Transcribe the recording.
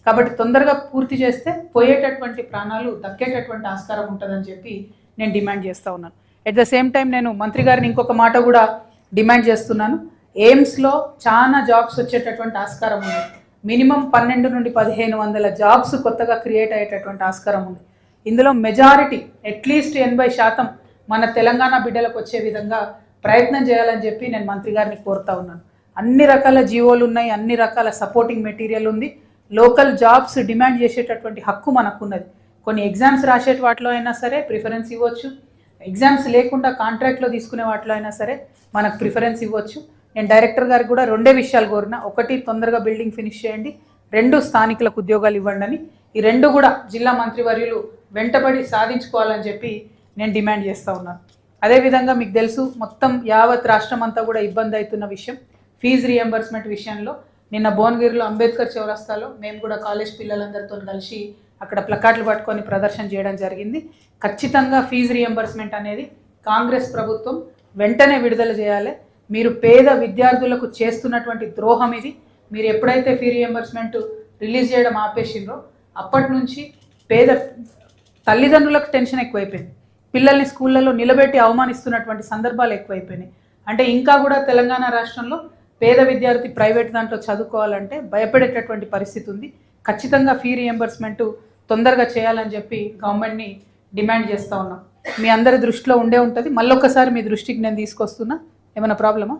కాబట్టి తొందరగా పూర్తి చేస్తే పోయేటటువంటి ప్రాణాలు దక్కేటటువంటి ఆస్కారం ఉంటుందని చెప్పి నేను డిమాండ్ చేస్తూ ఉన్నాను. ఎట్ ద సేమ్ టైం నేను మంత్రి గారిని ఇంకొక మాట కూడా డిమాండ్ చేస్తున్నాను. ఎయిమ్స్లో చాలా జాబ్స్ వచ్చేటటువంటి ఆస్కారం ఉంది. మినిమం 12 నుండి 1500 జాబ్స్ కొత్తగా క్రియేట్ అయ్యేటటువంటి ఆస్కారం ఉంది. ఇందులో మెజారిటీ అట్లీస్ట్ 80% మన తెలంగాణ బిడ్డలకు వచ్చే విధంగా ప్రయత్నం చేయాలని చెప్పి నేను మంత్రి గారిని కోరుతా ఉన్నాను. అన్ని రకాల జీవోలు ఉన్నాయి, అన్ని రకాల సపోర్టింగ్ మెటీరియల్ ఉంది. లోకల్ జాబ్స్ డిమాండ్ చేసేటటువంటి హక్కు మనకున్నది. కొన్ని ఎగ్జామ్స్ రాసే వాటిలో అయినా సరే ప్రిఫరెన్స్ ఇవ్వచ్చు, ఎగ్జామ్స్ లేకుండా కాంట్రాక్ట్లో తీసుకునే వాటిలో అయినా సరే మనకు ప్రిఫరెన్స్ ఇవ్వచ్చు. నేను డైరెక్టర్ గారికి కూడా 2 విషయాలు కోరినా. 1, తొందరగా బిల్డింగ్ ఫినిష్ చేయండి. 2, స్థానికులకు ఉద్యోగాలు ఇవ్వండి అని. ఈ 2 కూడా జిల్లా మంత్రివర్యులు వెంటబడి సాధించుకోవాలని చెప్పి నేను డిమాండ్ చేస్తూ ఉన్నాను. అదేవిధంగా మీకు తెలుసు, మొత్తం యావత్ రాష్ట్రం అంతా కూడా ఇబ్బంది అవుతున్న విషయం ఫీజు రియంబర్స్మెంట్ విషయంలో. నిన్న భువనగిరిలో అంబేద్కర్ చౌరస్తాలో మేము కూడా కాలేజ్ పిల్లలందరితో కలిసి అక్కడ ప్లకార్డులు పట్టుకొని ప్రదర్శన చేయడం జరిగింది. ఖచ్చితంగా ఫీజు రియంబర్స్మెంట్ అనేది కాంగ్రెస్ ప్రభుత్వం వెంటనే విడుదల చేయాలి. మీరు పేద విద్యార్థులకు చేస్తున్నటువంటి ద్రోహం ఇది. మీరు ఎప్పుడైతే ఫీ రియంబర్స్మెంట్ రిలీజ్ చేయడం ఆపేసిండ్రో అప్పటి నుంచి పేద తల్లిదండ్రులకు టెన్షన్ ఎక్కువైపోయింది. పిల్లల్ని స్కూళ్ళలో నిలబెట్టి అవమానిస్తున్నటువంటి సందర్భాలు ఎక్కువైపోయినాయి. అంటే ఇంకా కూడా తెలంగాణ రాష్ట్రంలో పేద విద్యార్థి ప్రైవేట్ దాంట్లో చదువుకోవాలంటే భయపడేటటువంటి పరిస్థితి ఉంది. ఖచ్చితంగా ఫీ రియంబర్స్మెంట్ తొందరగా చేయాలని చెప్పి గవర్నమెంట్ని డిమాండ్ చేస్తూ ఉన్నాం. మీ అందరి దృష్టిలో ఉండే ఉంటుంది. మళ్ళొక్కసారి మీ దృష్టికి నేను తీసుకొస్తున్నా. ఏమైనా ప్రాబ్లమా?